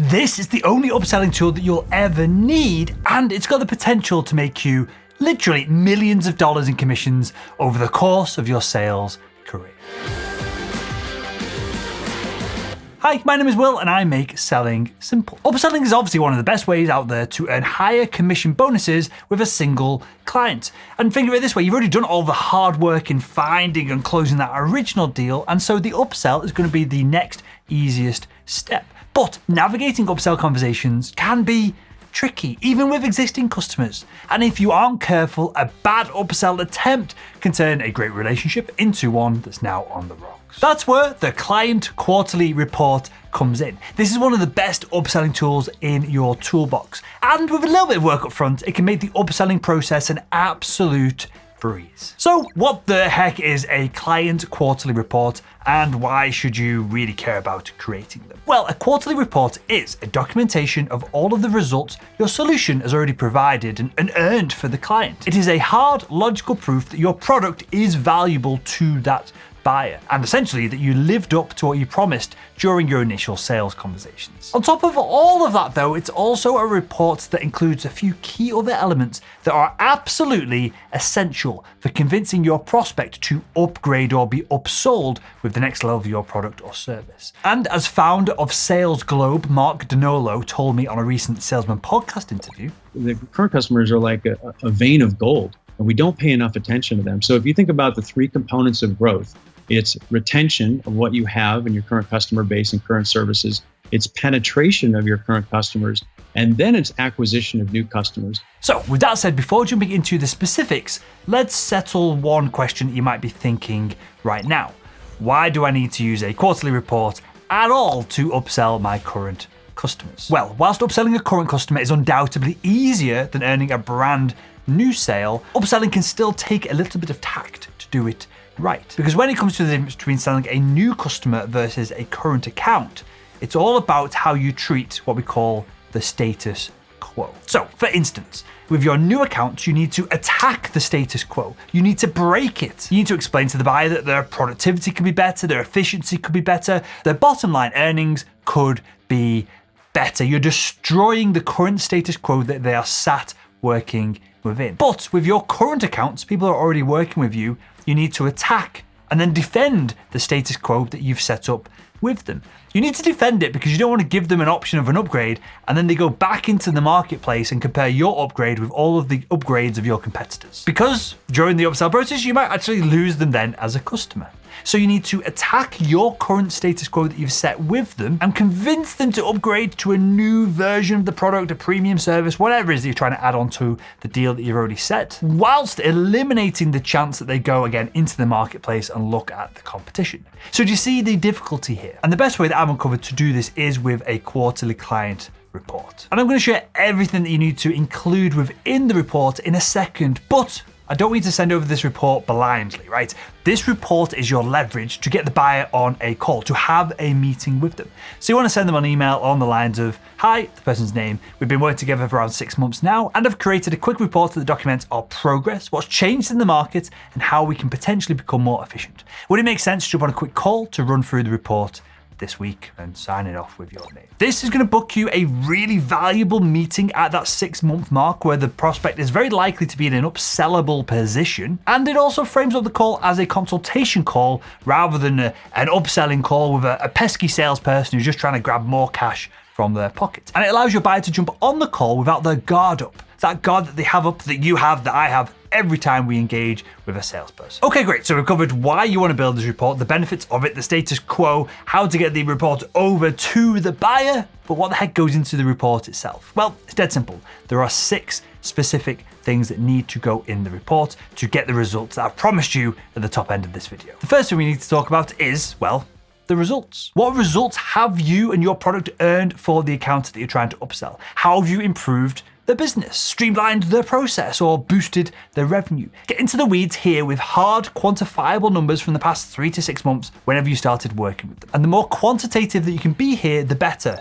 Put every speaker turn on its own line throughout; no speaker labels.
This is the only upselling tool that you'll ever need, and it's got the potential to make you literally millions of dollars in commissions over the course of your sales career. Hi, my name is Will and I make selling simple. Upselling is obviously one of the best ways out there to earn higher commission bonuses with a single client. And think of it this way, you've already done all the hard work in finding and closing that original deal, and so the upsell is going to be the next easiest step. But navigating upsell conversations can be tricky, even with existing customers. And if you aren't careful, a bad upsell attempt can turn a great relationship into one that's now on the rocks. That's where the client quarterly report comes in. This is one of the best upselling tools in your toolbox. And with a little bit of work up front, it can make the upselling process an absolute breeze. So what the heck is a client quarterly report, and why should you really care about creating them? Well, a quarterly report is a documentation of all of the results your solution has already provided and earned for the client. It is a hard, logical proof that your product is valuable to that buyer, and essentially that you lived up to what you promised during your initial sales conversations. On top of all of that though, it's also a report that includes a few key other elements that are absolutely essential for convincing your prospect to upgrade or be upsold with the next level of your product or service. And as founder of Sales Globe, Mark Donolo told me on a recent Salesman podcast interview,
the current customers are like a vein of gold, and we don't pay enough attention to them. So if you think about the three components of growth, it's retention of what you have in your current customer base and current services, it's penetration of your current customers, and then it's acquisition of new customers.
So with that said, before jumping into the specifics, let's settle one question you might be thinking right now. Why do I need to use a quarterly report at all to upsell my current customers? Well, whilst upselling a current customer is undoubtedly easier than earning a brand new sale, upselling can still take a little bit of tact to do it right. Because when it comes to the difference between selling a new customer versus a current account, it's all about how you treat what we call the status quo. So, for instance, with your new account, you need to attack the status quo. You need to break it. You need to explain to the buyer that their productivity could be better, their efficiency could be better, their bottom line earnings could be better. You're destroying the current status quo that they are sat working within. But with your current accounts, people are already working with you, you need to attack and then defend the status quo that you've set up with them. You need to defend it because you don't want to give them an option of an upgrade and then they go back into the marketplace and compare your upgrade with all of the upgrades of your competitors. Because during the upsell process, you might actually lose them then as a customer. So you need to attack your current status quo that you've set with them and convince them to upgrade to a new version of the product, a premium service, whatever it is that you're trying to add on to the deal that you've already set, whilst eliminating the chance that they go again into the marketplace and look at the competition. So do you see the difficulty here? And the best way that I've uncovered to do this is with a quarterly client report. And I'm going to share everything that you need to include within the report in a second, but I don't need to send over this report blindly, right? This report is your leverage to get the buyer on a call, to have a meeting with them. So you want to send them an email on the lines of, hi, the person's name, we've been working together for around 6 months now, and I've created a quick report that documents our progress, what's changed in the market, and how we can potentially become more efficient. Would it make sense to jump on a quick call to run through the report this week and sign it off with your name? This is going to book you a really valuable meeting at that 6-month mark where the prospect is very likely to be in an upsellable position, and it also frames up the call as a consultation call rather than an upselling call with a pesky salesperson who's just trying to grab more cash from their pocket. And it allows your buyer to jump on the call without their guard up. That guard that they have up, that you have, that I have, every time we engage with a salesperson. Okay, great. So we've covered why you want to build this report, the benefits of it, the status quo, how to get the report over to the buyer, but what the heck goes into the report itself? Well, it's dead simple. There are 6 specific things that need to go in the report to get the results that I've promised you at the top end of this video. The first thing we need to talk about is, well, the results. What results have you and your product earned for the account that you're trying to upsell? How have you improved their business, streamlined their process, or boosted their revenue? Get into the weeds here with hard, quantifiable numbers from the past 3 to 6 months whenever you started working with them. And the more quantitative that you can be here, the better.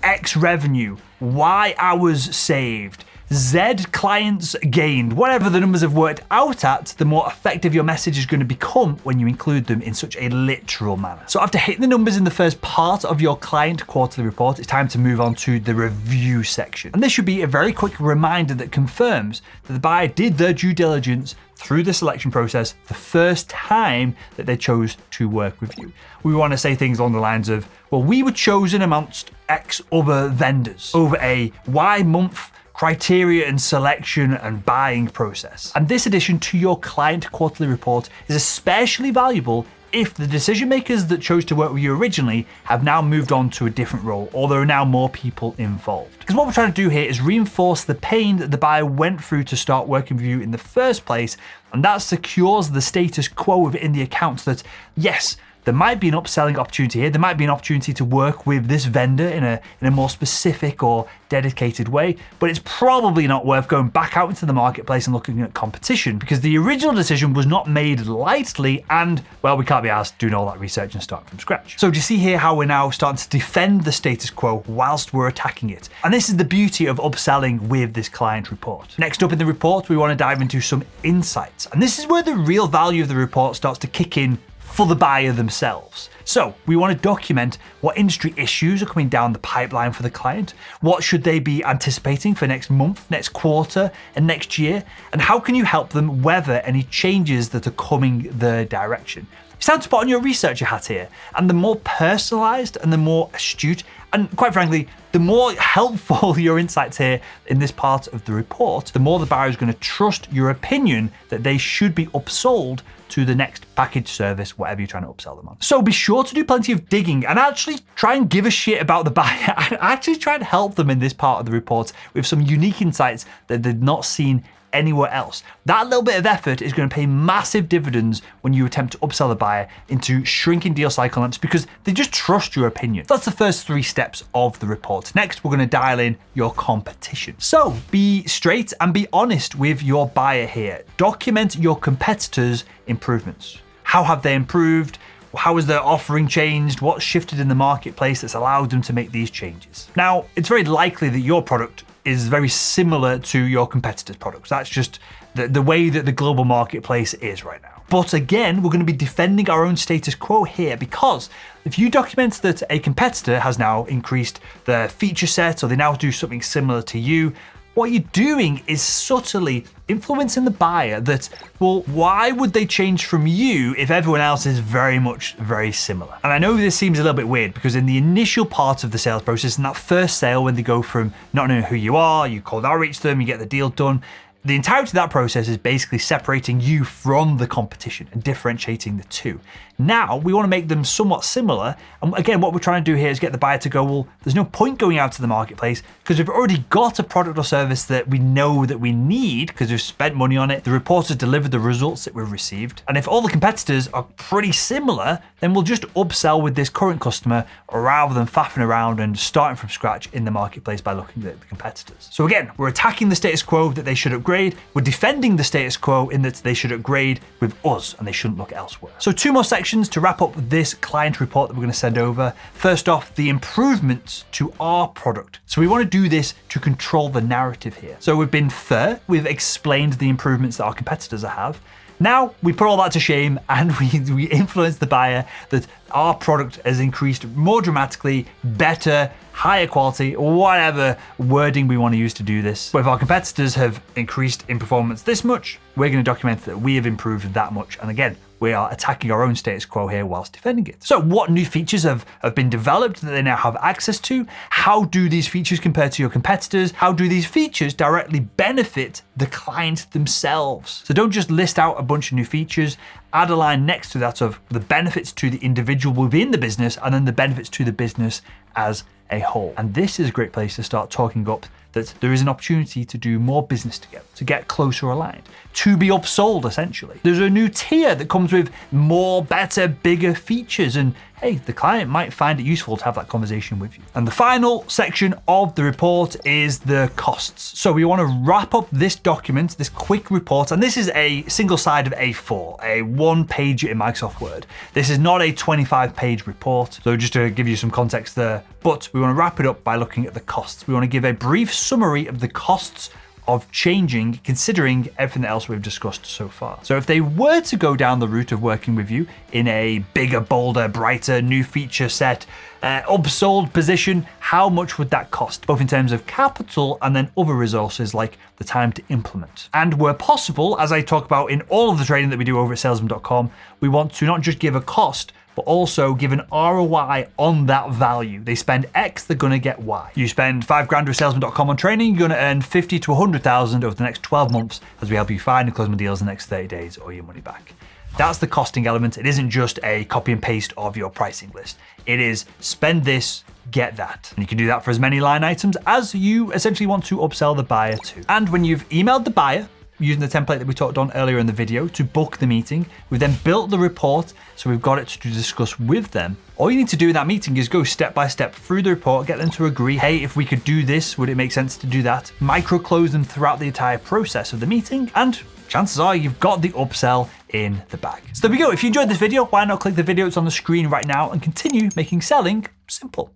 X revenue, Y hours saved, Z clients gained. Whatever the numbers have worked out at, the more effective your message is going to become when you include them in such a literal manner. So after hitting the numbers in the first part of your client quarterly report, it's time to move on to the review section. And this should be a very quick reminder that confirms that the buyer did their due diligence through the selection process the first time that they chose to work with you. We want to say things along the lines of, well, we were chosen amongst X other vendors over a Y month criteria and selection and buying process. And this addition to your client quarterly report is especially valuable if the decision makers that chose to work with you originally have now moved on to a different role, or there are now more people involved. Because what we're trying to do here is reinforce the pain that the buyer went through to start working with you in the first place, and that secures the status quo within the account that, yes, there might be an upselling opportunity here. There might be an opportunity to work with this vendor in a more specific or dedicated way, but it's probably not worth going back out into the marketplace and looking at competition because the original decision was not made lightly and, well, we can't be asked doing all that research and start from scratch. So do you see here how we're now starting to defend the status quo whilst we're attacking it? And this is the beauty of upselling with this client report. Next up in the report, we want to dive into some insights. And this is where the real value of the report starts to kick in for the buyer themselves. So we want to document what industry issues are coming down the pipeline for the client, what should they be anticipating for next month, next quarter, and next year, and how can you help them weather any changes that are coming their direction. It's time to put on your researcher hat here, and the more personalized and the more astute, and quite frankly, the more helpful your insights here in this part of the report, the more the buyer is going to trust your opinion that they should be upsold to the next package, service, whatever you're trying to upsell them on. So be sure to do plenty of digging and actually try and give a shit about the buyer and actually try and help them in this part of the report with some unique insights that they've not seen anywhere else. That little bit of effort is going to pay massive dividends when you attempt to upsell the buyer into shrinking deal cycle lengths because they just trust your opinion. That's the first 3 steps of the report. Next, we're going to dial in your competition. So be straight and be honest with your buyer here. Document your competitors' improvements. How have they improved? How has their offering changed? What's shifted in the marketplace that's allowed them to make these changes? Now, it's very likely that your product is very similar to your competitors' products. That's just the way that the global marketplace is right now. But again, we're going to be defending our own status quo here because if you document that a competitor has now increased their feature set or they now do something similar to you, what you're doing is subtly influencing the buyer that, well, why would they change from you if everyone else is very similar? And I know this seems a little bit weird because in the initial part of the sales process, in that first sale, when they go from not knowing who you are, you cold outreach them, you get the deal done, the entirety of that process is basically separating you from the competition and differentiating the two. Now, we want to make them somewhat similar. And again, what we're trying to do here is get the buyer to go, well, there's no point going out to the marketplace because we've already got a product or service that we know that we need because we've spent money on it. The report has delivered the results that we've received. And if all the competitors are pretty similar, then we'll just upsell with this current customer rather than faffing around and starting from scratch in the marketplace by looking at the competitors. So again, we're attacking the status quo that they should upgrade. We're defending the status quo in that they should upgrade with us and they shouldn't look elsewhere. So 2 more sections to wrap up this client report that we're going to send over. First off, the improvements to our product. So we want to do this to control the narrative here. So we've been fair, we've explained the improvements that our competitors have. Now we put all that to shame and we influence the buyer that our product has increased more dramatically, better, higher quality, whatever wording we want to use to do this. But if our competitors have increased in performance this much, we're going to document that we have improved that much. And again, we are attacking our own status quo here whilst defending it. So what new features have been developed that they now have access to? How do these features compare to your competitors? How do these features directly benefit the client themselves? So don't just list out a bunch of new features, add a line next to that of the benefits to the individual within the business and then the benefits to the business as a whole. And this is a great place to start talking up that there is an opportunity to do more business together, to get closer aligned, to be upsold essentially. There's a new tier that comes with more, better, bigger features and hey, the client might find it useful to have that conversation with you. And the final section of the report is the costs. So we want to wrap up this document, this quick report, and this is a single side of A4, a 1-page in Microsoft Word. This is not a 25-page report. So just to give you some context there, but we want to wrap it up by looking at the costs. We want to give a brief summary of the costs of changing considering everything else we've discussed so far. So if they were to go down the route of working with you in a bigger, bolder, brighter, new feature set, upsold position, how much would that cost? Both in terms of capital and then other resources like the time to implement. And where possible, as I talk about in all of the training that we do over at salesman.com, we want to not just give a cost, but also give an ROI on that value. They spend X, they're gonna get Y. You spend $5,000 with salesman.com on training, you're gonna earn 50 to 100,000 over the next 12 months as we help you find and close more deals in the next 30 days or your money back. That's the costing element. It isn't just a copy and paste of your pricing list. It is spend this, get that. And you can do that for as many line items as you essentially want to upsell the buyer to. And when you've emailed the buyer, using the template that we talked on earlier in the video to book the meeting, we've then built the report, so we've got it to discuss with them. All you need to do in that meeting is go step by step through the report, get them to agree, hey, if we could do this, would it make sense to do that? Micro-close them throughout the entire process of the meeting, and chances are you've got the upsell in the bag. So there we go. If you enjoyed this video, why not click the video that's on the screen right now and continue making selling simple.